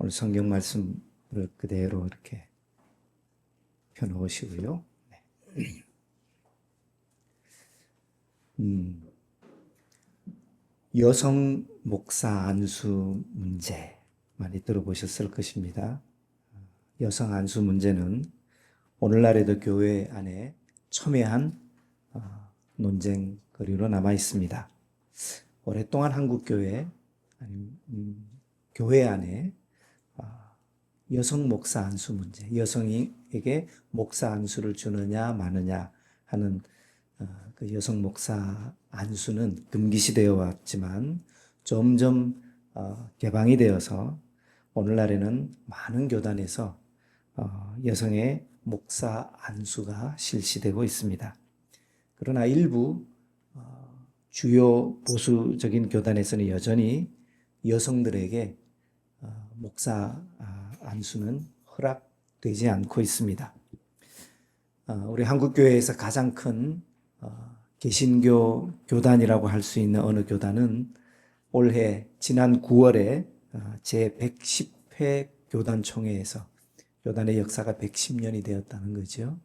오늘 성경 말씀을 그대로 이렇게 펴놓으시고요. 여성 목사 안수 문제 많이 들어보셨을 것입니다. 여성 안수 문제는 오늘날에도 교회 안에 첨예한 논쟁거리로 남아 있습니다. 오랫동안 한국 교회 교회 안에 여성 목사 안수 문제, 여성에게 목사 안수를 주느냐 마느냐 하는 그 여성 목사 안수는 금기시되어 왔지만 점점 개방이 되어서 오늘날에는 많은 교단에서 여성의 목사 안수가 실시되고 있습니다. 그러나 일부 주요 보수적인 교단에서는 여전히 여성들에게 목사 안수는 허락되지 않고 있습니다. 우리 한국교회에서 가장 큰 개신교 교단이라고 할 수 있는 어느 교단은 올해 지난 9월에 제110회 교단총회에서 교단의 역사가 110년이 되었다는 거죠.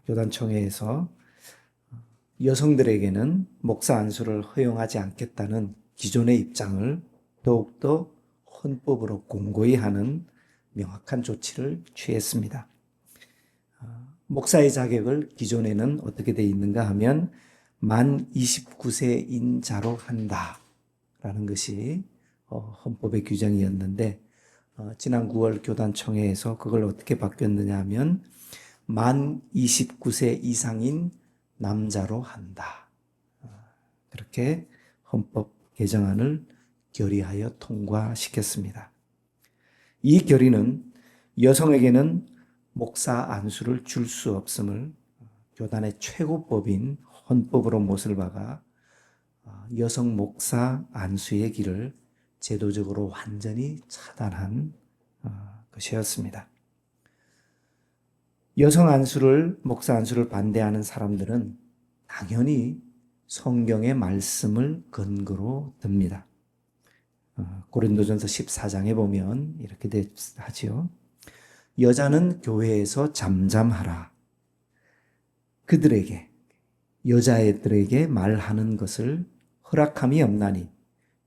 교단총회에서 여성들에게는 목사 안수를 허용하지 않겠다는 기존의 입장을 더욱더 헌법으로 공고히 하는 명확한 조치를 취했습니다. 목사의 자격을 기존에는 어떻게 되어 있는가 하면 만 29세인 자로 한다라는 것이 헌법의 규정이었는데 지난 9월 교단총회에서 그걸 어떻게 바뀌었느냐 하면 만 29세 이상인 남자로 한다. 그렇게 헌법 개정안을 결의하여 통과시켰습니다. 이 결의는 여성에게는 목사 안수를 줄 수 없음을 교단의 최고법인 헌법으로 못을 박아 여성 목사 안수의 길을 제도적으로 완전히 차단한 것이었습니다. 여성 안수를, 목사 안수를 반대하는 사람들은 당연히 성경의 말씀을 근거로 듭니다. 고린도전서 14장에 보면 이렇게 하지요. 여자는 교회에서 잠잠하라. 그들에게, 여자애들에게 말하는 것을 허락함이 없나니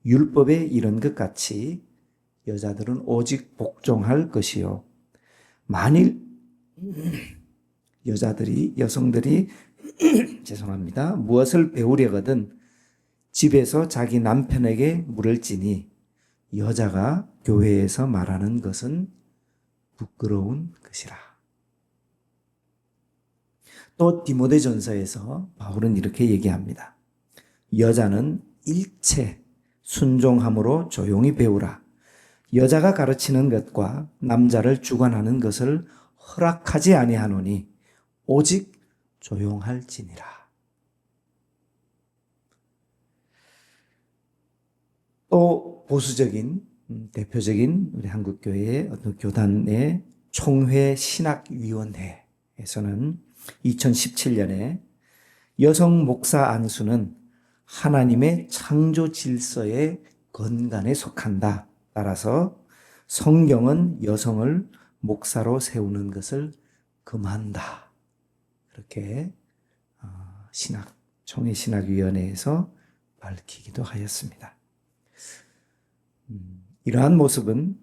율법에 이런 것 같이 여자들은 오직 복종할 것이요. 만일 여성들이 죄송합니다. 무엇을 배우려거든 집에서 자기 남편에게 물을지니 여자가 교회에서 말하는 것은 부끄러운 것이라. 또 디모데전서에서 바울은 이렇게 얘기합니다. 여자는 일체 순종함으로 조용히 배우라. 여자가 가르치는 것과 남자를 주관하는 것을 허락하지 아니하노니 오직 조용할지니라. 또 보수적인 대표적인 우리 한국교회의 어떤 교단의 총회 신학위원회에서는 2017년에 여성 목사 안수는 하나님의 창조 질서의 건간에 속한다. 따라서 성경은 여성을 목사로 세우는 것을 금한다. 그렇게 총회 신학위원회에서 밝히기도 하였습니다. 이러한 모습은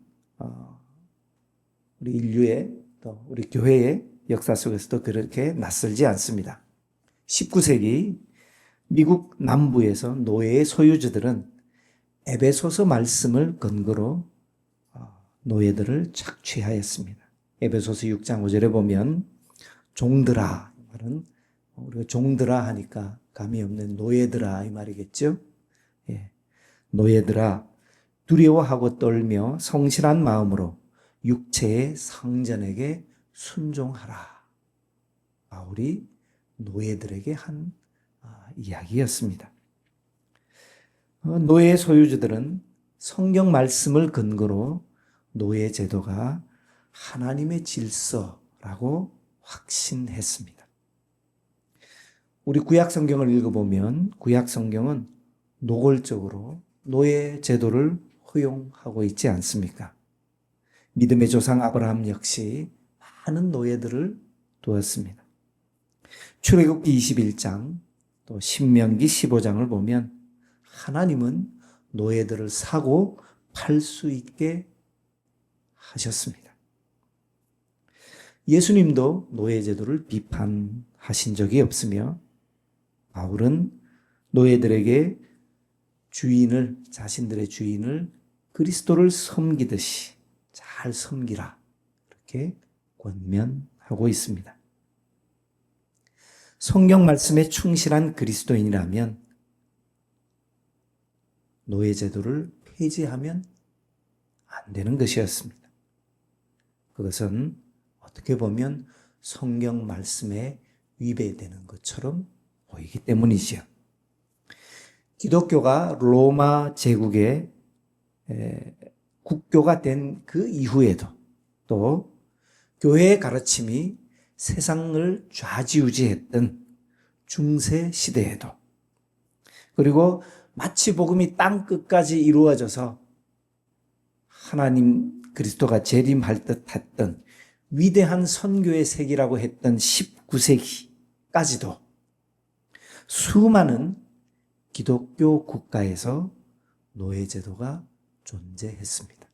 우리 인류의 또 우리 교회의 역사 속에서도 그렇게 낯설지 않습니다. 19세기 미국 남부에서 노예의 소유주들은 에베소서 말씀을 근거로 노예들을 착취하였습니다. 에베소서 6장 5절에 보면 종들아, 말은 우리가 종들아 하니까 감이 없는 노예들아 이 말이겠죠. 예. 노예들아 두려워하고 떨며 성실한 마음으로 육체의 상전에게 순종하라. 바울이 노예들에게 한 이야기였습니다. 노예 소유주들은 성경 말씀을 근거로 노예 제도가 하나님의 질서라고 확신했습니다. 우리 구약 성경을 읽어보면 구약 성경은 노골적으로 노예 제도를 허용하고 있지 않습니까? 믿음의 조상 아브라함 역시 많은 노예들을 두었습니다. 출애굽기 21장 또 신명기 15장을 보면 하나님은 노예들을 사고 팔 수 있게 하셨습니다. 예수님도 노예제도를 비판하신 적이 없으며 바울은 노예들에게 자신들의 주인을 그리스도를 섬기듯이 잘 섬기라 이렇게 권면하고 있습니다. 성경 말씀에 충실한 그리스도인이라면 노예제도를 폐지하면 안 되는 것이었습니다. 그것은 어떻게 보면 성경 말씀에 위배되는 것처럼 보이기 때문이지요. 기독교가 로마 제국의 국교가 된 그 이후에도 또 교회의 가르침이 세상을 좌지우지했던 중세 시대에도 그리고 마치 복음이 땅 끝까지 이루어져서 하나님 그리스도가 재림할 듯 했던 위대한 선교의 세기라고 했던 19세기까지도 수많은 기독교 국가에서 노예제도가 존재했습니다.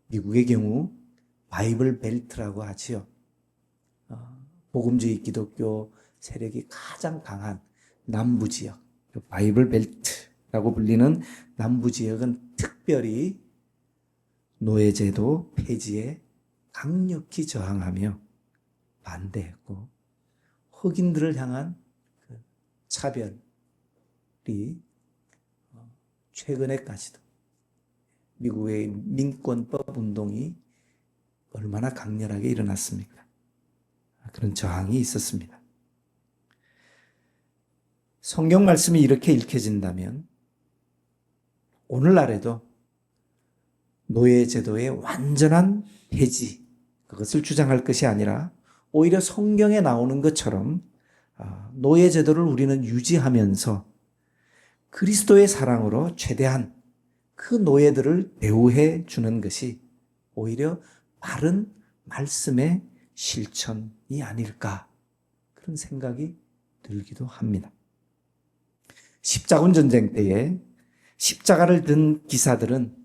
미국의 경우 바이블 벨트라고 하지요. 복음주의 기독교 세력이 가장 강한 남부 지역, 바이블 벨트라고 불리는 남부 지역은 특별히 노예제도 폐지에 강력히 저항하며 반대했고 흑인들을 향한 차별이 최근에까지도 미국의 민권법 운동이 얼마나 강렬하게 일어났습니까? 그런 저항이 있었습니다. 성경 말씀이 이렇게 읽혀진다면 오늘날에도 노예제도의 완전한 폐지, 그것을 주장할 것이 아니라 오히려 성경에 나오는 것처럼 노예제도를 우리는 유지하면서 그리스도의 사랑으로 최대한 그 노예들을 대우해 주는 것이 오히려 바른 말씀의 실천이 아닐까 그런 생각이 들기도 합니다. 십자군 전쟁 때에 십자가를 든 기사들은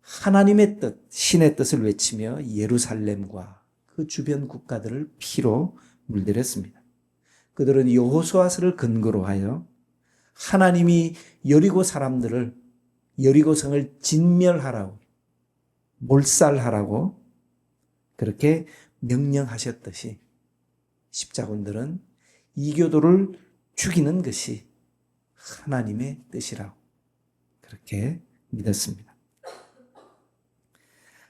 하나님의 뜻, 신의 뜻을 외치며 예루살렘과 그 주변 국가들을 피로 물들였습니다. 그들은 여호수아서를 근거로 하여 하나님이 여리고성을 진멸하라고, 몰살하라고 그렇게 명령하셨듯이 십자군들은 이교도를 죽이는 것이 하나님의 뜻이라고 그렇게 믿었습니다.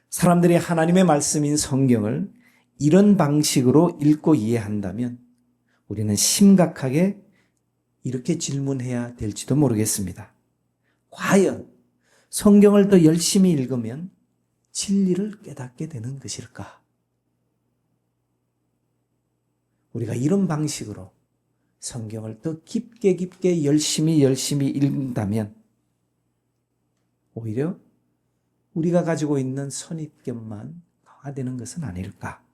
사람들이 하나님의 말씀인 성경을 이런 방식으로 읽고 이해한다면 우리는 심각하게 이렇게 질문해야 될지도 모르겠습니다. 과연 성경을 더 열심히 읽으면 진리를 깨닫게 되는 것일까? 우리가 이런 방식으로 성경을 더 깊게 열심히 읽는다면 오히려 우리가 가지고 있는 선입견만 강화되는 것은 아닐까?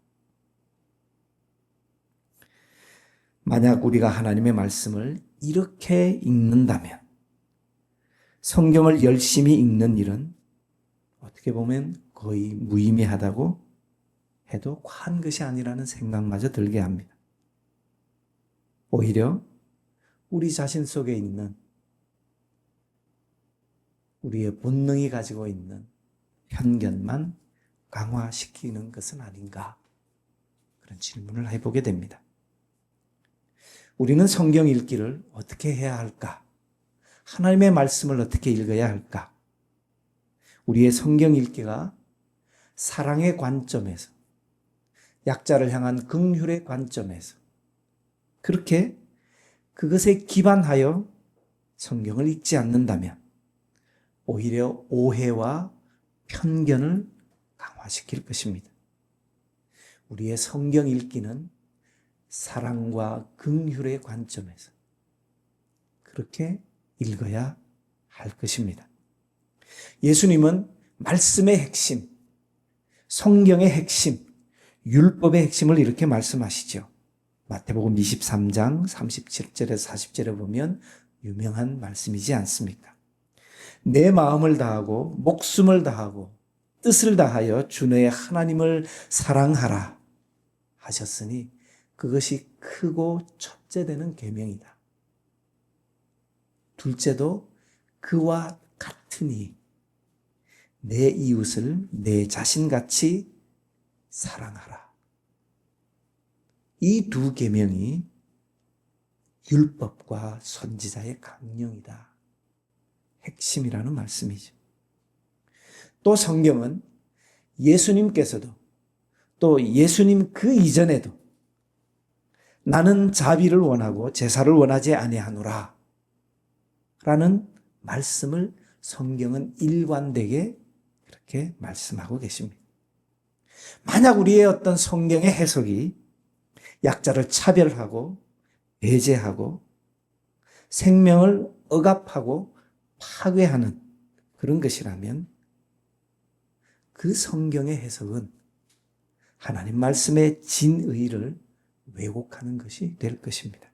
만약 우리가 하나님의 말씀을 이렇게 읽는다면 성경을 열심히 읽는 일은 어떻게 보면 거의 무의미하다고 해도 과한 것이 아니라는 생각마저 들게 합니다. 오히려 우리 자신 속에 있는 우리의 본능이 가지고 있는 편견만 강화시키는 것은 아닌가 그런 질문을 해보게 됩니다. 우리는 성경 읽기를 어떻게 해야 할까? 하나님의 말씀을 어떻게 읽어야 할까? 우리의 성경 읽기가 사랑의 관점에서 약자를 향한 긍휼의 관점에서 그렇게 그것에 기반하여 성경을 읽지 않는다면 오히려 오해와 편견을 강화시킬 것입니다. 우리의 성경 읽기는 사랑과 긍휼의 관점에서 그렇게 읽어야 할 것입니다. 예수님은 말씀의 핵심, 성경의 핵심, 율법의 핵심을 이렇게 말씀하시죠. 마태복음 23장 37절에서 40절에 보면 유명한 말씀이지 않습니까? 내 마음을 다하고 목숨을 다하고 뜻을 다하여 주 너의 하나님을 사랑하라 하셨으니 그것이 크고 첫째 되는 계명이다. 둘째도 그와 같으니 내 이웃을 내 자신같이 사랑하라. 이 두 계명이 율법과 선지자의 강령이다. 핵심이라는 말씀이죠. 또 성경은 예수님께서도 또 예수님 그 이전에도 나는 자비를 원하고 제사를 원하지 아니하노라 라는 말씀을 성경은 일관되게 그렇게 말씀하고 계십니다. 만약 우리의 어떤 성경의 해석이 약자를 차별하고 배제하고 생명을 억압하고 파괴하는 그런 것이라면 그 성경의 해석은 하나님 말씀의 진의를 왜곡하는 것이 될 것입니다.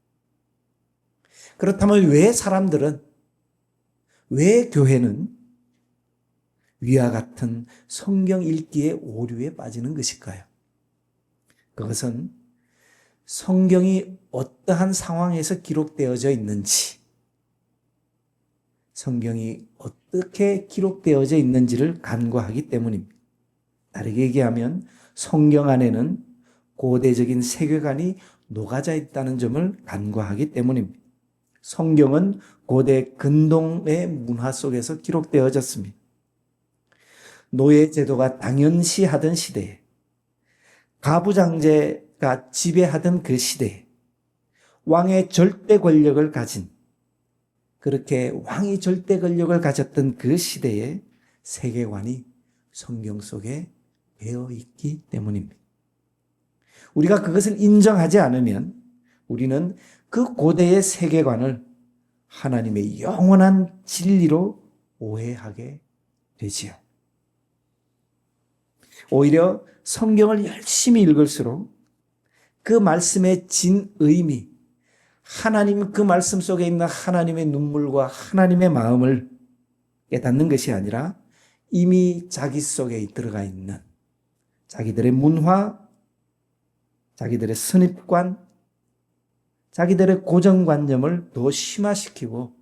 그렇다면 왜 교회는 위와 같은 성경 읽기의 오류에 빠지는 것일까요? 그것은 성경이 어떠한 상황에서 기록되어져 있는지, 성경이 어떻게 기록되어져 있는지를 간과하기 때문입니다. 다르게 얘기하면 성경 안에는 고대적인 세계관이 녹아져 있다는 점을 간과하기 때문입니다. 성경은 고대 근동의 문화 속에서 기록되어졌습니다. 노예 제도가 당연시하던 시대에, 가부장제가 지배하던 그 시대에 왕의 절대 권력을 가진, 그렇게 왕이 절대 권력을 가졌던 그 시대의 세계관이 성경 속에 배어 있기 때문입니다. 우리가 그것을 인정하지 않으면 우리는 그 고대의 세계관을 하나님의 영원한 진리로 오해하게 되지요. 오히려 성경을 열심히 읽을수록 그 말씀의 진의미, 하나님 그 말씀 속에 있는 하나님의 눈물과 하나님의 마음을 깨닫는 것이 아니라 이미 자기 속에 들어가 있는 자기들의 문화, 자기들의 선입관, 자기들의 고정관념을 더 심화시키고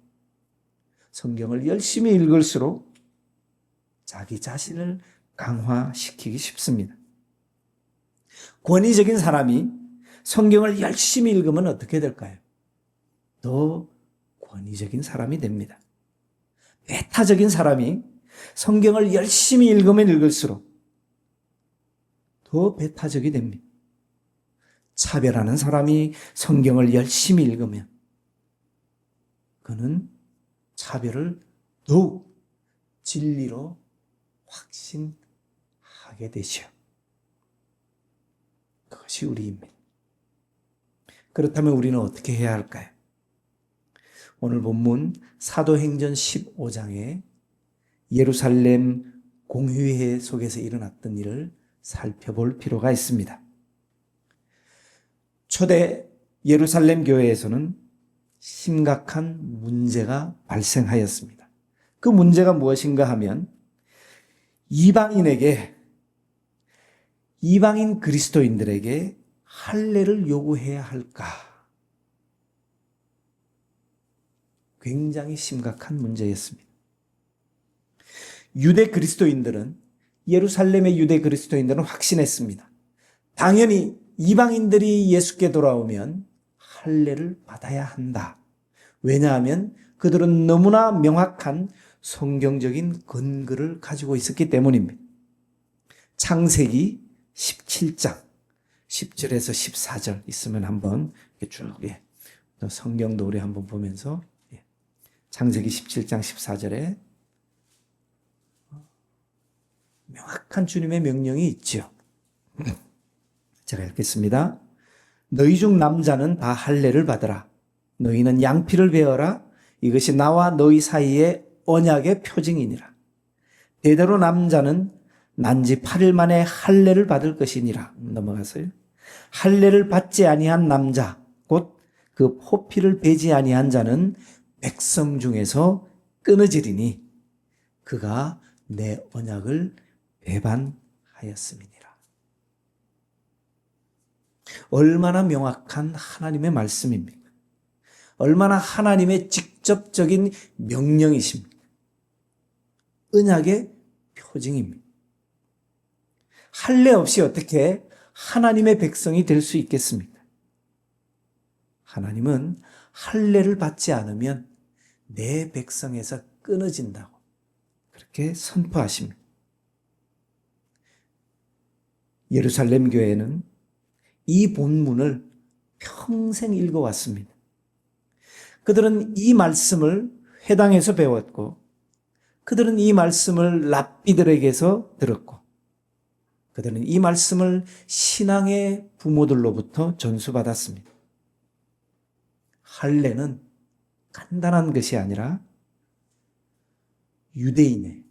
성경을 열심히 읽을수록 자기 자신을 강화시키기 쉽습니다. 권위적인 사람이 성경을 열심히 읽으면 어떻게 될까요? 더 권위적인 사람이 됩니다. 배타적인 사람이 성경을 열심히 읽으면 읽을수록 더 배타적이 됩니다. 차별하는 사람이 성경을 열심히 읽으면 그는 차별을 더욱 진리로 확신하게 되죠. 그것이 우리입니다. 그렇다면 우리는 어떻게 해야 할까요? 오늘 본문 사도행전 15장에 예루살렘 공회회 속에서 일어났던 일을 살펴볼 필요가 있습니다. 초대 예루살렘 교회에서는 심각한 문제가 발생하였습니다. 그 문제가 무엇인가 하면 이방인 그리스도인들에게 할례를 요구해야 할까? 굉장히 심각한 문제였습니다. 예루살렘의 유대 그리스도인들은 확신했습니다. 당연히 이방인들이 예수께 돌아오면 할례를 받아야 한다. 왜냐하면 그들은 너무나 명확한 성경적인 근거를 가지고 있었기 때문입니다. 창세기 17장 10절에서 14절 있으면 한번 쭉 성경도 우리 한번 보면서 창세기 17장 14절에 명확한 주님의 명령이 있죠. 제가 읽겠습니다. 너희 중 남자는 다 할례를 받으라. 너희는 양피를 베어라. 이것이 나와 너희 사이의 언약의 표징이니라. 대대로 남자는 난지 8일 만에 할례를 받을 것이니라. 넘어가서요. 할례를 받지 아니한 남자 곧 그 포피를 베지 아니한 자는 백성 중에서 끊어지리니 그가 내 언약을 배반하였음이니라. 얼마나 명확한 하나님의 말씀입니까? 얼마나 하나님의 직접적인 명령이십니까? 언약의 표징입니다. 할례 없이 어떻게 하나님의 백성이 될 수 있겠습니까? 하나님은 할례를 받지 않으면 내 백성에서 끊어진다고 그렇게 선포하십니다. 예루살렘 교회는 이 본문을 평생 읽어왔습니다. 그들은 이 말씀을 회당에서 배웠고 그들은 이 말씀을 랍비들에게서 들었고 그들은 이 말씀을 신앙의 부모들로부터 전수받았습니다. 할례는 간단한 것이 아니라 유대인의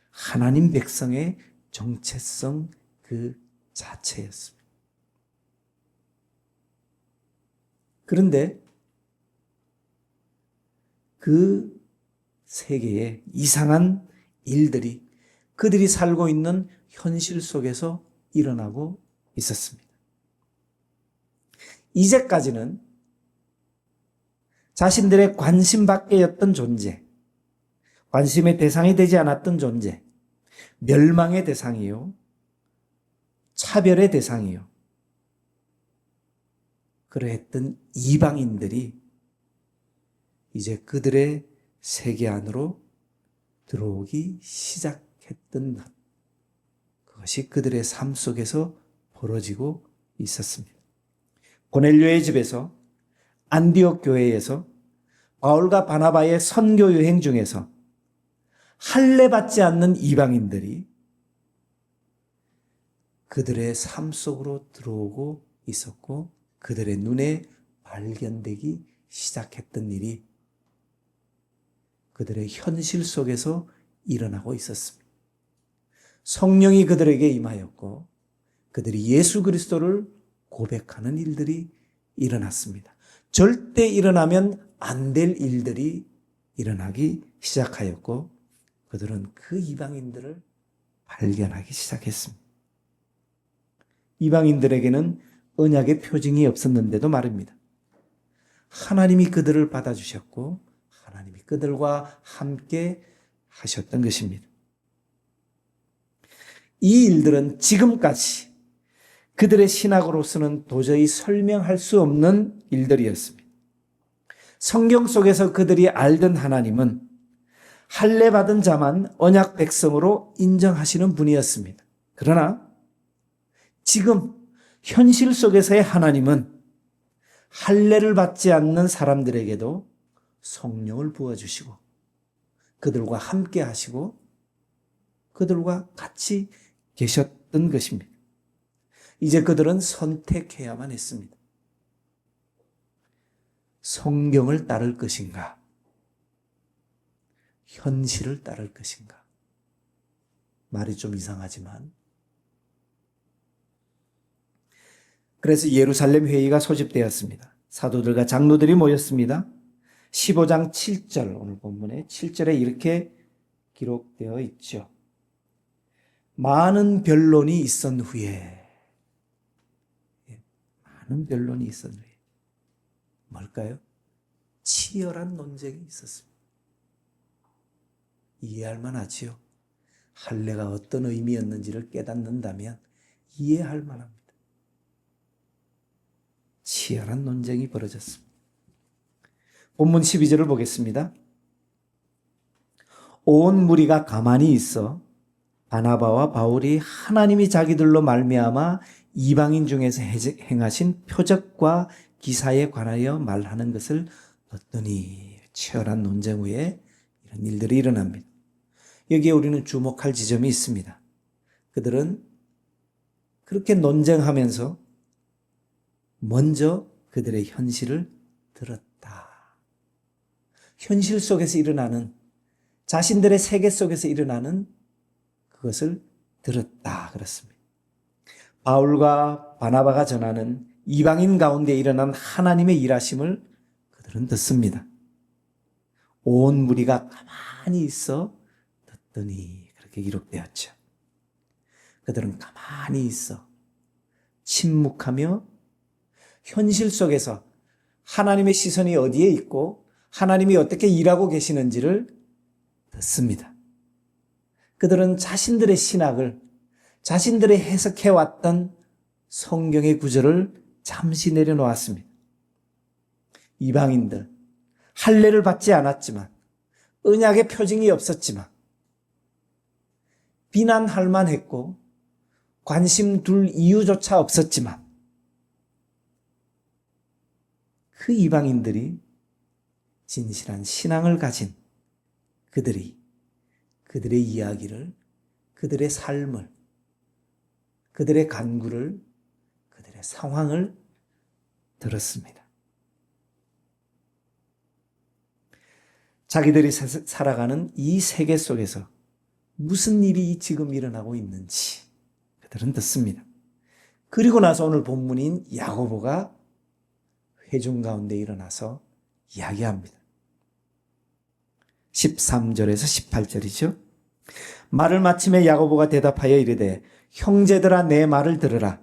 하나님 백성의 정체성 그 자체였습니다. 그런데 그 세계에 이상한 일들이 그들이 살고 있는 현실 속에서 일어나고 있었습니다. 이제까지는 자신들의 관심 밖이었던 존재, 관심의 대상이 되지 않았던 존재, 멸망의 대상이요, 차별의 대상이요, 그러했던 이방인들이 이제 그들의 세계 안으로 들어오기 시작했던 것, 그것이 그들의 삶 속에서 벌어지고 있었습니다. 고넬료의 집에서 안디옥 교회에서 바울과 바나바의 선교 여행 중에서 할례 받지 않는 이방인들이 그들의 삶 속으로 들어오고 있었고 그들의 눈에 발견되기 시작했던 일이 그들의 현실 속에서 일어나고 있었습니다. 성령이 그들에게 임하였고 그들이 예수 그리스도를 고백하는 일들이 일어났습니다. 절대 일어나면 안 될 일들이 일어나기 시작하였고 그들은 그 이방인들을 발견하기 시작했습니다. 이방인들에게는 언약의 표징이 없었는데도 말입니다. 하나님이 그들을 받아주셨고 하나님이 그들과 함께 하셨던 것입니다. 이 일들은 지금까지 그들의 신학으로서는 도저히 설명할 수 없는 일들이었습니다. 성경 속에서 그들이 알던 하나님은 할례 받은 자만 언약 백성으로 인정하시는 분이었습니다. 그러나 지금 현실 속에서의 하나님은 할례를 받지 않는 사람들에게도 성령을 부어주시고 그들과 함께 하시고 그들과 같이 계셨던 것입니다. 이제 그들은 선택해야만 했습니다. 성경을 따를 것인가? 현실을 따를 것인가? 말이 좀 이상하지만 그래서 예루살렘 회의가 소집되었습니다. 사도들과 장로들이 모였습니다. 15장 7절 오늘 본문에 7절에 이렇게 기록되어 있죠. 많은 변론이 있은 후에 많은 변론이 있은 후에 뭘까요? 치열한 논쟁이 있었습니다. 이해할 만하지요. 할례가 어떤 의미였는지를 깨닫는다면 이해할 만합니다. 치열한 논쟁이 벌어졌습니다. 본문 12절을 보겠습니다. 온 무리가 가만히 있어 바나바와 바울이 하나님이 자기들로 말미암아 이방인 중에서 행하신 표적과 기사에 관하여 말하는 것을 듣더니 치열한 논쟁 후에 이런 일들이 일어납니다. 여기에 우리는 주목할 지점이 있습니다. 그들은 그렇게 논쟁하면서 먼저 그들의 현실을 들었다. 현실 속에서 일어나는 자신들의 세계 속에서 일어나는 그것을 들었다 그렇습니다. 바울과 바나바가 전하는 이방인 가운데 일어난 하나님의 일하심을 그들은 듣습니다. 온 무리가 가만히 있어 듣더니 그렇게 기록되었죠. 그들은 가만히 있어 침묵하며 현실 속에서 하나님의 시선이 어디에 있고 하나님이 어떻게 일하고 계시는지를 듣습니다. 그들은 자신들의 신학을, 자신들의 해석해왔던 성경의 구절을 잠시 내려놓았습니다. 이방인들, 할례를 받지 않았지만, 언약의 표징이 없었지만, 비난할 만했고 관심 둘 이유조차 없었지만, 그 이방인들이 진실한 신앙을 가진 그들이 그들의 이야기를, 그들의 삶을, 그들의 간구를, 그들의 상황을 들었습니다. 자기들이 살아가는 이 세계 속에서 무슨 일이 지금 일어나고 있는지 그들은 듣습니다. 그리고 나서 오늘 본문인 야고보가 회중 가운데 일어나서 이야기합니다. 13절에서 18절이죠. 말을 마침에 야고보가 대답하여 이르되 형제들아 내 말을 들으라.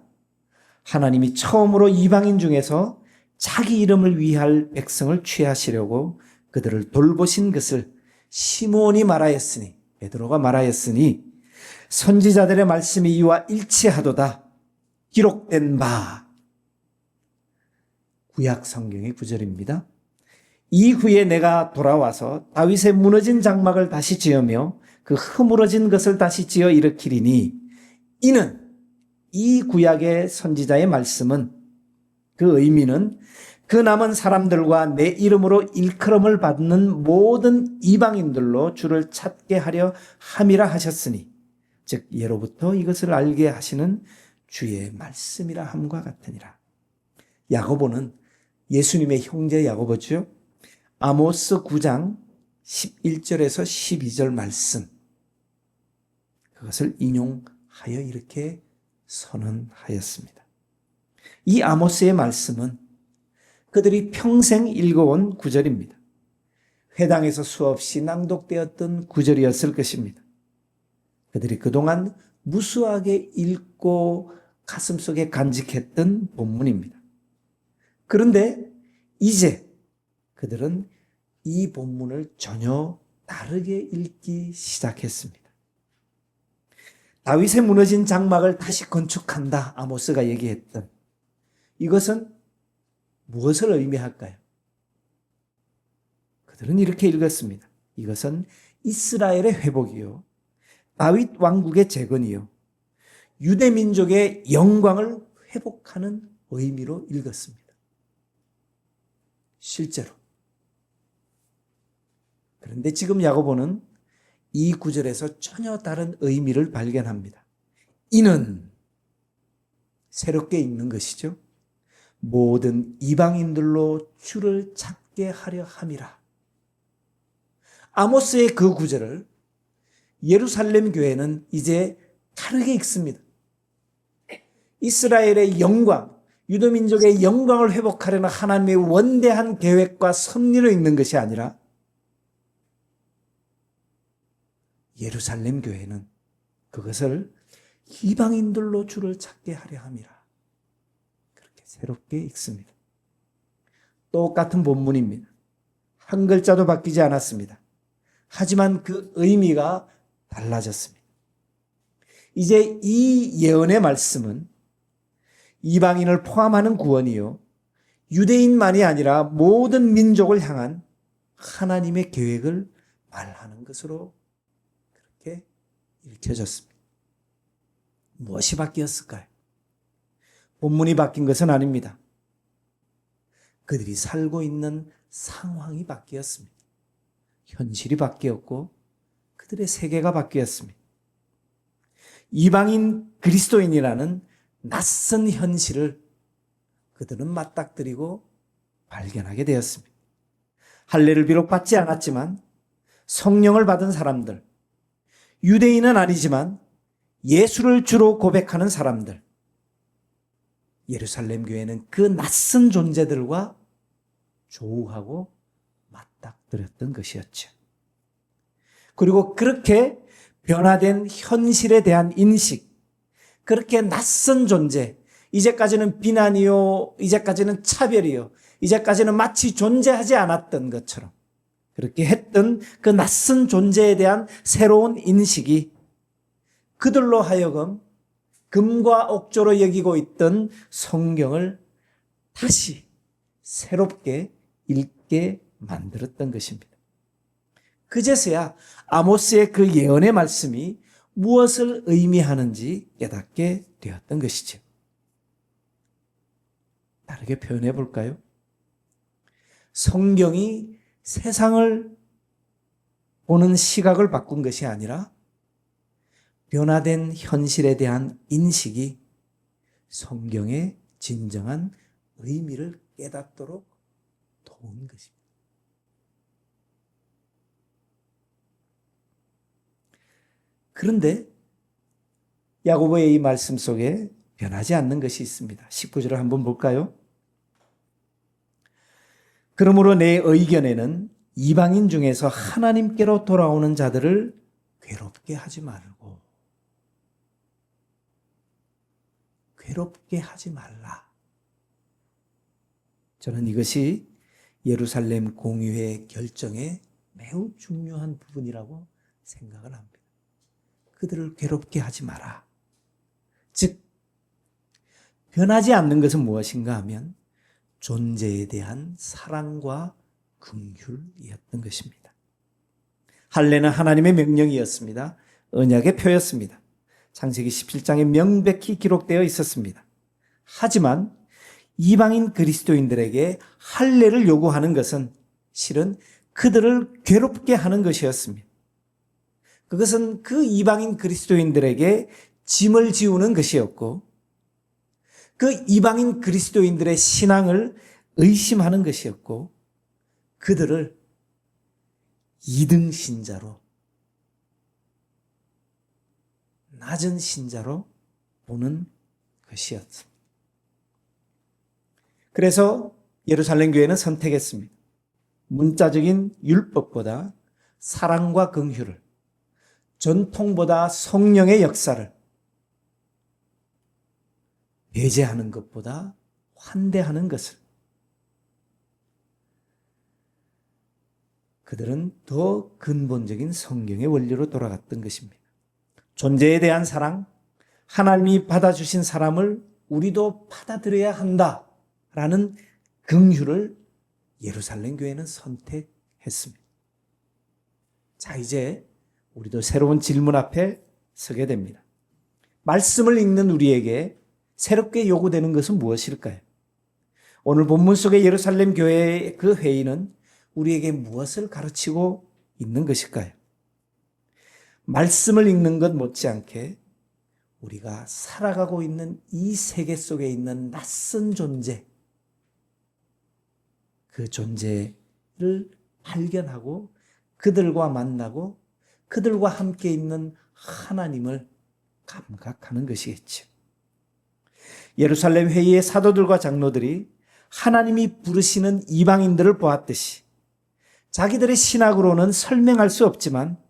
하나님이 처음으로 이방인 중에서 자기 이름을 위할 백성을 취하시려고 그들을 돌보신 것을 시므온이 말하였으니, 베드로가 말하였으니 선지자들의 말씀이 이와 일치하도다. 기록된 바. 구약 성경의 구절입니다. 이후에 내가 돌아와서 다윗의 무너진 장막을 다시 지으며 그 허물어진 것을 다시 지어 일으키리니, 이는 이 구약의 선지자의 말씀은, 그 의미는 그 남은 사람들과 내 이름으로 일컬음을 받는 모든 이방인들로 주를 찾게 하려 함이라 하셨으니, 즉 예로부터 이것을 알게 하시는 주의 말씀이라 함과 같으니라. 야고보는 예수님의 형제 야고보죠. 아모스 9장 11절에서 12절 말씀, 그것을 인용하여 이렇게 선언하였습니다. 이 아모스의 말씀은 그들이 평생 읽어온 구절입니다. 회당에서 수없이 낭독되었던 구절이었을 것입니다. 그들이 그동안 무수하게 읽고 가슴속에 간직했던 본문입니다. 그런데 이제 그들은 이 본문을 전혀 다르게 읽기 시작했습니다. 다윗의 무너진 장막을 다시 건축한다, 아모스가 얘기했던 이것은 무엇을 의미할까요? 그들은 이렇게 읽었습니다. 이것은 이스라엘의 회복이요, 다윗 왕국의 재건이요, 유대 민족의 영광을 회복하는 의미로 읽었습니다. 실제로. 그런데 지금 야고보는 이 구절에서 전혀 다른 의미를 발견합니다. 이는 새롭게 읽는 것이죠. 모든 이방인들로 주를 찾게 하려 함이라. 아모스의 그 구절을 예루살렘 교회는 이제 다르게 읽습니다. 이스라엘의 영광, 유대민족의 영광을 회복하려는 하나님의 원대한 계획과 섭리로 읽는 것이 아니라, 예루살렘 교회는 그것을 이방인들로 주를 찾게 하려 함이라. 그렇게 새롭게 읽습니다. 똑같은 본문입니다. 한 글자도 바뀌지 않았습니다. 하지만 그 의미가 달라졌습니다. 이제 이 예언의 말씀은 이방인을 포함하는 구원이요, 유대인만이 아니라 모든 민족을 향한 하나님의 계획을 말하는 것으로 그렇게 읽혀졌습니다. 무엇이 바뀌었을까요? 본문이 바뀐 것은 아닙니다. 그들이 살고 있는 상황이 바뀌었습니다. 현실이 바뀌었고 그들의 세계가 바뀌었습니다. 이방인 그리스도인이라는 낯선 현실을 그들은 맞닥뜨리고 발견하게 되었습니다. 할례를 비록 받지 않았지만 성령을 받은 사람들, 유대인은 아니지만 예수를 주로 고백하는 사람들, 예루살렘 교회는 그 낯선 존재들과 조우하고 맞닥뜨렸던 것이었죠. 그리고 그렇게 변화된 현실에 대한 인식, 그렇게 낯선 존재, 이제까지는 비난이요, 이제까지는 차별이요, 이제까지는 마치 존재하지 않았던 것처럼 그렇게 했던 그 낯선 존재에 대한 새로운 인식이 그들로 하여금 금과 옥조로 여기고 있던 성경을 다시 새롭게 읽게 만들었던 것입니다. 그제서야 아모스의 그 예언의 말씀이 무엇을 의미하는지 깨닫게 되었던 것이죠. 다르게 표현해 볼까요? 성경이 세상을 보는 시각을 바꾼 것이 아니라 변화된 현실에 대한 인식이 성경의 진정한 의미를 깨닫도록 도운 것입니다. 그런데 야고보의 이 말씀 속에 변하지 않는 것이 있습니다. 19절을 한번 볼까요? 그러므로 내 의견에는 이방인 중에서 하나님께로 돌아오는 자들을 괴롭게 하지 말고, 괴롭게 하지 말라. 저는 이것이 예루살렘 공의회 결정의 매우 중요한 부분이라고 생각을 합니다. 그들을 괴롭게 하지 마라. 즉, 변하지 않는 것은 무엇인가 하면 존재에 대한 사랑과 긍휼이었던 것입니다. 할례는 하나님의 명령이었습니다. 언약의 표였습니다. 창세기 17장에 명백히 기록되어 있었습니다. 하지만 이방인 그리스도인들에게 할례를 요구하는 것은 실은 그들을 괴롭게 하는 것이었습니다. 그것은 그 이방인 그리스도인들에게 짐을 지우는 것이었고, 그 이방인 그리스도인들의 신앙을 의심하는 것이었고, 그들을 2등 신자로, 낮은 신자로 보는 것이었습니다. 그래서 예루살렘 교회는 선택했습니다. 문자적인 율법보다 사랑과 긍휼을, 전통보다 성령의 역사를 배제하는 것보다 환대하는 것을, 그들은 더 근본적인 성경의 원리로 돌아갔던 것입니다. 존재에 대한 사랑, 하나님이 받아주신 사람을 우리도 받아들여야 한다라는 긍휼을 예루살렘 교회는 선택했습니다. 자, 이제 우리도 새로운 질문 앞에 서게 됩니다. 말씀을 읽는 우리에게 새롭게 요구되는 것은 무엇일까요? 오늘 본문 속의 예루살렘 교회의 그 회의는 우리에게 무엇을 가르치고 있는 것일까요? 말씀을 읽는 것 못지않게 우리가 살아가고 있는 이 세계 속에 있는 낯선 존재, 그 존재를 발견하고 그들과 만나고 그들과 함께 있는 하나님을 감각하는 것이겠죠. 예루살렘 회의의 사도들과 장로들이 하나님이 부르시는 이방인들을 보았듯이 자기들의 신학으로는 설명할 수 없지만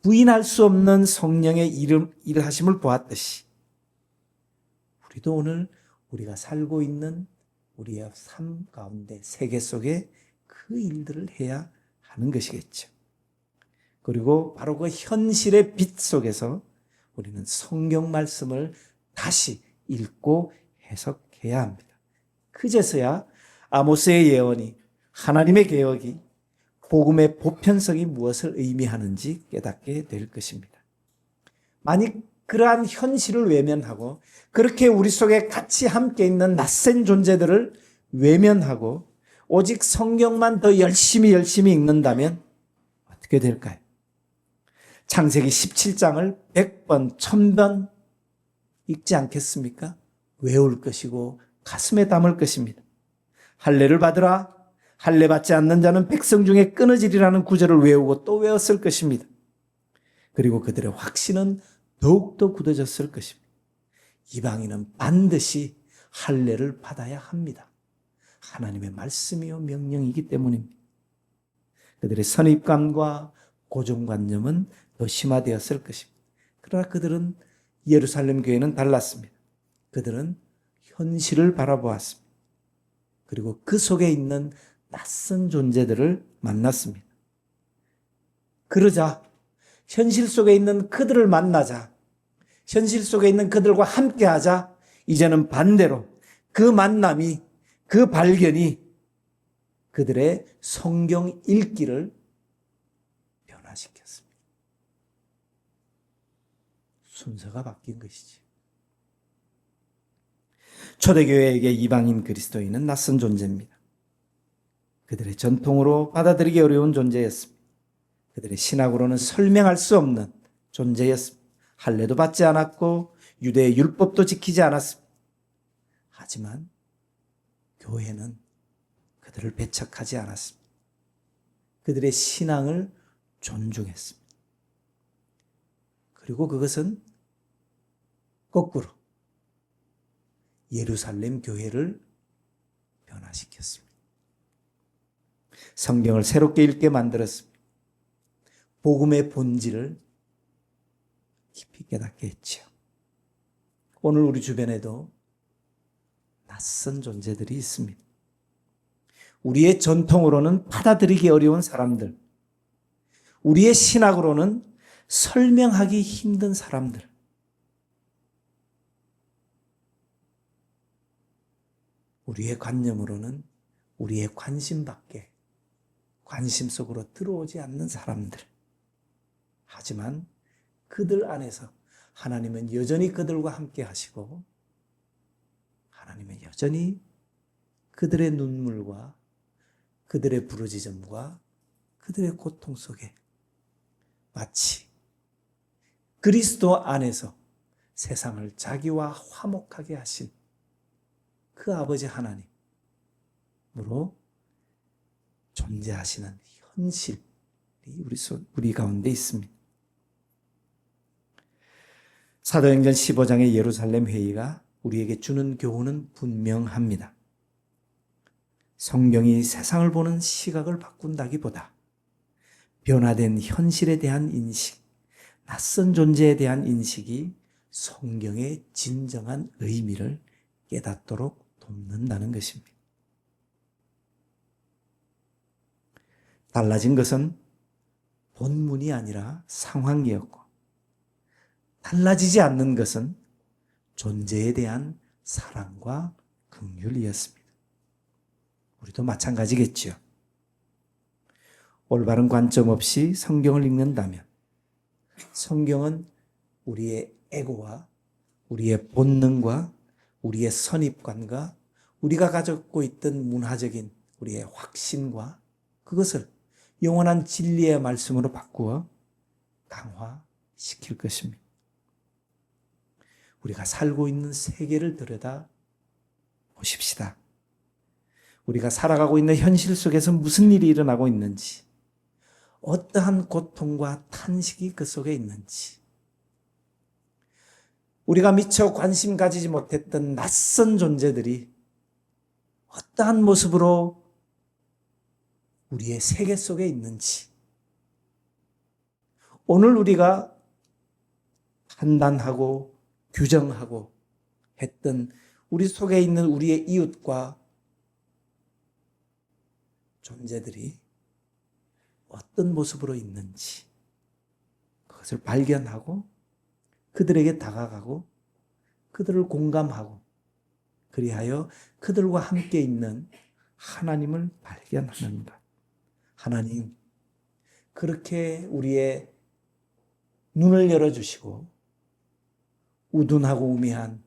부인할 수 없는 성령의 일하심을 보았듯이 우리도 오늘 우리가 살고 있는 우리의 삶 가운데 세계 속에 그 일들을 해야 하는 것이겠죠. 그리고 바로 그 현실의 빛 속에서 우리는 성경 말씀을 다시 읽고 해석해야 합니다. 그제서야 아모스의 예언이, 하나님의 개혁이, 복음의 보편성이 무엇을 의미하는지 깨닫게 될 것입니다. 만약 그러한 현실을 외면하고 그렇게 우리 속에 같이 함께 있는 낯선 존재들을 외면하고 오직 성경만 더 열심히 읽는다면 어떻게 될까요? 창세기 17장을 100번, 1000번 읽지 않겠습니까? 외울 것이고 가슴에 담을 것입니다. 할례를 받으라. 할례 받지 않는 자는 백성 중에 끊어지리라는 구절을 외우고 또 외웠을 것입니다. 그리고 그들의 확신은 더욱더 굳어졌을 것입니다. 이방인은 반드시 할례를 받아야 합니다. 하나님의 말씀이요 명령이기 때문입니다. 그들의 선입관과 고정관념은 더 심화되었을 것입니다. 그러나 그들은 예루살렘 교회는 달랐습니다. 그들은 현실을 바라보았습니다. 그리고 그 속에 있는 낯선 존재들을 만났습니다. 그러자 현실 속에 있는 그들을 만나자, 현실 속에 있는 그들과 함께하자, 이제는 반대로 그 만남이, 그 발견이 그들의 성경 읽기를 변화시켰습니다. 순서가 바뀐 것이지. 초대교회에게 이방인 그리스도인은 낯선 존재입니다. 그들의 전통으로 받아들이기 어려운 존재였습니다. 그들의 신학으로는 설명할 수 없는 존재였습니다. 할례도 받지 않았고 유대의 율법도 지키지 않았습니다. 하지만 교회는 그들을 배척하지 않았습니다. 그들의 신앙을 존중했습니다. 그리고 그것은 거꾸로 예루살렘 교회를 변화시켰습니다. 성경을 새롭게 읽게 만들었습니다. 복음의 본질을 깊이 깨닫게 했죠. 오늘 우리 주변에도 낯선 존재들이 있습니다. 우리의 전통으로는 받아들이기 어려운 사람들, 우리의 신학으로는 설명하기 힘든 사람들, 우리의 관념으로는 우리의 관심 밖에, 관심 속으로 들어오지 않는 사람들. 하지만 그들 안에서 하나님은 여전히 그들과 함께 하시고, 하나님은 여전히 그들의 눈물과 그들의 부르짖음과 그들의 고통 속에 마치 그리스도 안에서 세상을 자기와 화목하게 하신 그 아버지 하나님으로 존재하시는 현실이 우리 가운데 있습니다. 사도행전 15장의 예루살렘 회의가 우리에게 주는 교훈은 분명합니다. 성경이 세상을 보는 시각을 바꾼다기보다 변화된 현실에 대한 인식, 낯선 존재에 대한 인식이 성경의 진정한 의미를 깨닫도록 돕는다는 것입니다. 달라진 것은 본문이 아니라 상황이었고, 달라지지 않는 것은 존재에 대한 사랑과 긍휼이었습니다. 우리도 마찬가지겠지요. 올바른 관점 없이 성경을 읽는다면 성경은 우리의 에고와 우리의 본능과 우리의 선입관과 우리가 가지고 있던 문화적인 우리의 확신과 그것을 영원한 진리의 말씀으로 바꾸어 강화시킬 것입니다. 우리가 살고 있는 세계를 들여다 보십시다. 우리가 살아가고 있는 현실 속에서 무슨 일이 일어나고 있는지, 어떠한 고통과 탄식이 그 속에 있는지, 우리가 미처 관심 가지지 못했던 낯선 존재들이 어떠한 모습으로 우리의 세계 속에 있는지, 오늘 우리가 판단하고 규정하고 했던 우리 속에 있는 우리의 이웃과 존재들이 어떤 모습으로 있는지 그것을 발견하고 그들에게 다가가고 그들을 공감하고 그리하여 그들과 함께 있는 하나님을 발견하는 것. 하나님, 그렇게 우리의 눈을 열어주시고 우둔하고 우미한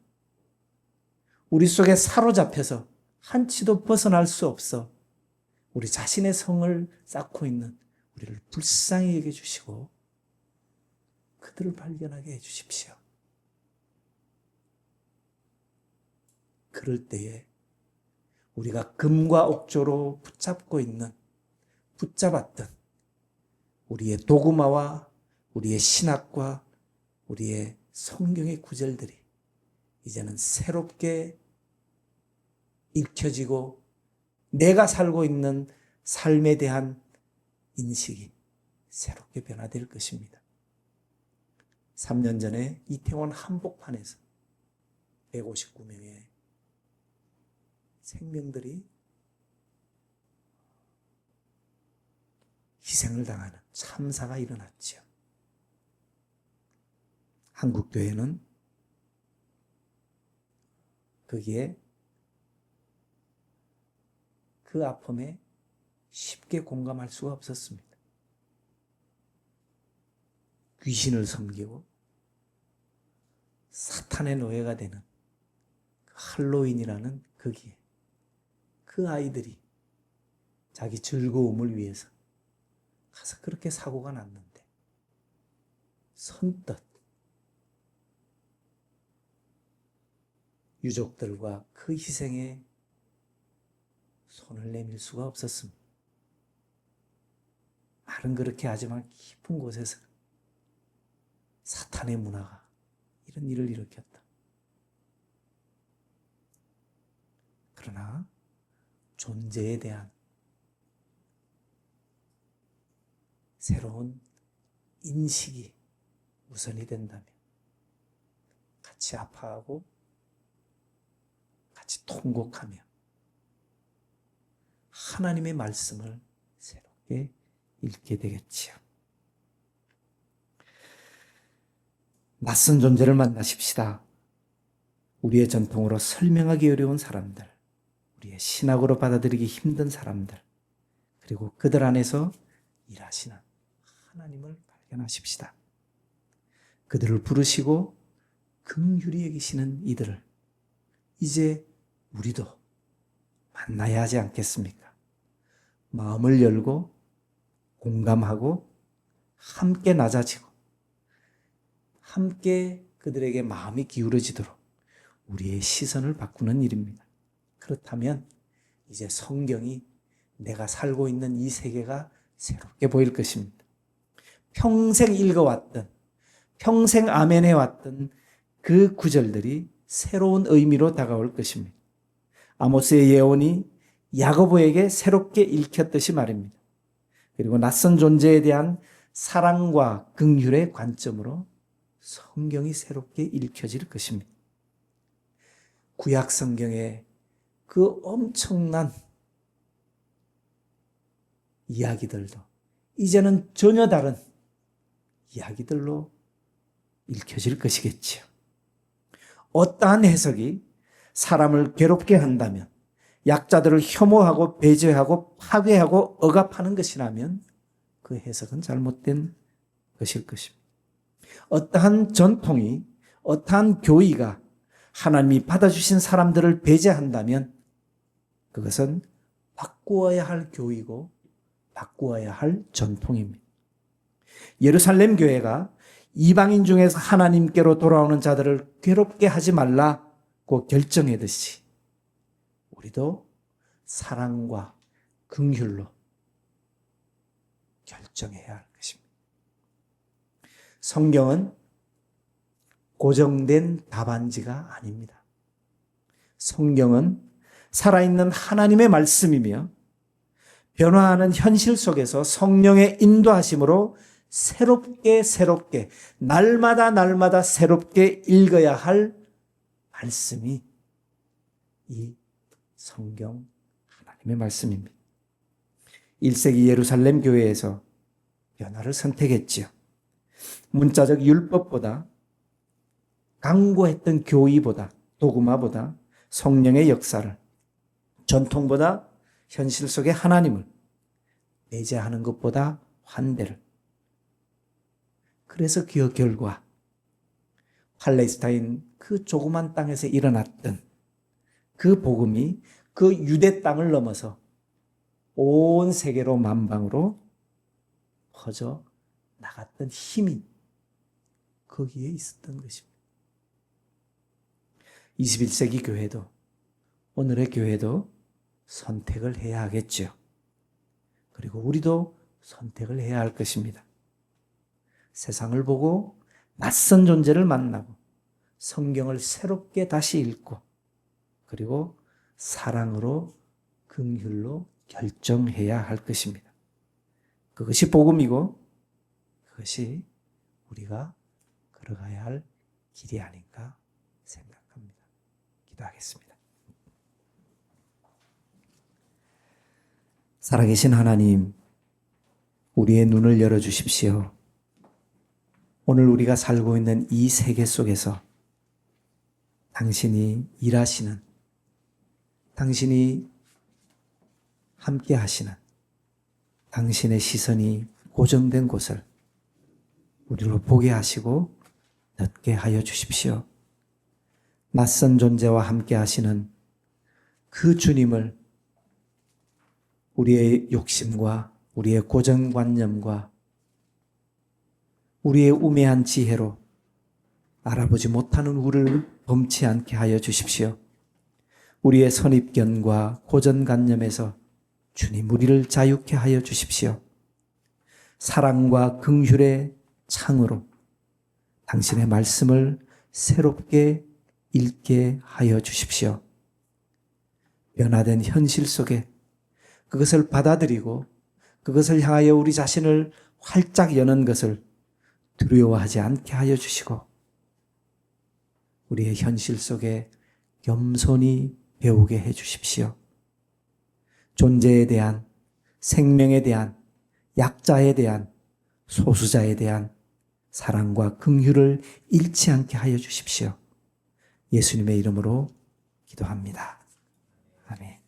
우리 속에 사로잡혀서 한치도 벗어날 수 없어 우리 자신의 성을 쌓고 있는 우리를 불쌍히 여겨주시고 그들을 발견하게 해주십시오. 그럴 때에 우리가 금과 옥조로 붙잡았던 우리의 도구마와 우리의 신학과 우리의 성경의 구절들이 이제는 새롭게 읽혀지고 내가 살고 있는 삶에 대한 인식이 새롭게 변화될 것입니다. 3년 전에 이태원 한복판에서 159명의 생명들이 희생을 당하는 참사가 일어났지요. 한국교회는 거기에 그 아픔에 쉽게 공감할 수가 없었습니다. 귀신을 섬기고 사탄의 노예가 되는 할로윈이라는 거기에 그 아이들이 자기 즐거움을 위해서 가서 그렇게 사고가 났는데 선뜻 유족들과 그 희생에 손을 내밀 수가 없었습니다. 말은 그렇게 하지만 깊은 곳에서 사탄의 문화가 이런 일을 일으켰다. 그러나 존재에 대한 새로운 인식이 우선이 된다면 같이 아파하고 같이 통곡하며 하나님의 말씀을 새롭게 읽게 되겠지요. 낯선 존재를 만나십시다. 우리의 전통으로 설명하기 어려운 사람들, 우리의 신학으로 받아들이기 힘든 사람들, 그리고 그들 안에서 일하시는 하나님을 발견하십시다. 그들을 부르시고 긍휼히 여기시는 이들을 이제 우리도 만나야 하지 않겠습니까? 마음을 열고 공감하고 함께 낮아지고 함께 그들에게 마음이 기울어지도록 우리의 시선을 바꾸는 일입니다. 그렇다면 이제 성경이 내가 살고 있는 이 세계가 새롭게 보일 것입니다. 평생 읽어왔던, 평생 아멘해왔던 그 구절들이 새로운 의미로 다가올 것입니다. 아모스의 예언이 야고보에게 새롭게 읽혔듯이 말입니다. 그리고 낯선 존재에 대한 사랑과 긍휼의 관점으로 성경이 새롭게 읽혀질 것입니다. 구약 성경의 그 엄청난 이야기들도 이제는 전혀 다른 이야기들로 읽혀질 것이겠지요. 어떠한 해석이 사람을 괴롭게 한다면, 약자들을 혐오하고 배제하고 파괴하고 억압하는 것이라면 그 해석은 잘못된 것일 것입니다. 어떠한 전통이, 어떠한 교의가 하나님이 받아주신 사람들을 배제한다면 그것은 바꾸어야 할 교의고 바꾸어야 할 전통입니다. 예루살렘 교회가 이방인 중에서 하나님께로 돌아오는 자들을 괴롭게 하지 말라고 결정했듯이 우리도 사랑과 긍휼로 결정해야 할 것입니다. 성경은 고정된 답안지가 아닙니다. 성경은 살아있는 하나님의 말씀이며 변화하는 현실 속에서 성령의 인도하심으로 새롭게 날마다 새롭게 읽어야 할 말씀이 이 성경 하나님의 말씀입니다. 1세기 예루살렘 교회에서 변화를 선택했지요. 문자적 율법보다 강구했던 교의보다 도구마보다 성령의 역사를, 전통보다 현실 속의 하나님을 배제하는 것보다 환대를. 그래서 그 결과 팔레스타인 그 조그만 땅에서 일어났던 그 복음이 그 유대 땅을 넘어서 온 세계로 만방으로 퍼져 나갔던 힘이 거기에 있었던 것입니다. 21세기 교회도, 오늘의 교회도 선택을 해야 하겠죠. 그리고 우리도 선택을 해야 할 것입니다. 세상을 보고 낯선 존재를 만나고 성경을 새롭게 다시 읽고 그리고 사랑으로 긍휼로 결정해야 할 것입니다. 그것이 복음이고 그것이 우리가 걸어가야 할 길이 아닌가 생각합니다. 기도하겠습니다. 살아계신 하나님, 우리의 눈을 열어주십시오. 오늘 우리가 살고 있는 이 세계 속에서 당신이 일하시는, 당신이 함께 하시는, 당신의 시선이 고정된 곳을 우리로 보게 하시고 듣게 하여 주십시오. 낯선 존재와 함께 하시는 그 주님을 우리의 욕심과 우리의 고정관념과 우리의 우매한 지혜로 알아보지 못하는 우리를 범치 않게 하여 주십시오. 우리의 선입견과 고정관념에서 주님 우리를 자유케 하여 주십시오. 사랑과 긍휼의 창으로 당신의 말씀을 새롭게 읽게 하여 주십시오. 변화된 현실 속에 그것을 받아들이고 그것을 향하여 우리 자신을 활짝 여는 것을 두려워하지 않게 하여 주시고 우리의 현실 속에 겸손히 배우게 해 주십시오. 존재에 대한, 생명에 대한, 약자에 대한, 소수자에 대한 사랑과 긍휼을 잃지 않게 하여 주십시오. 예수님의 이름으로 기도합니다. 아멘.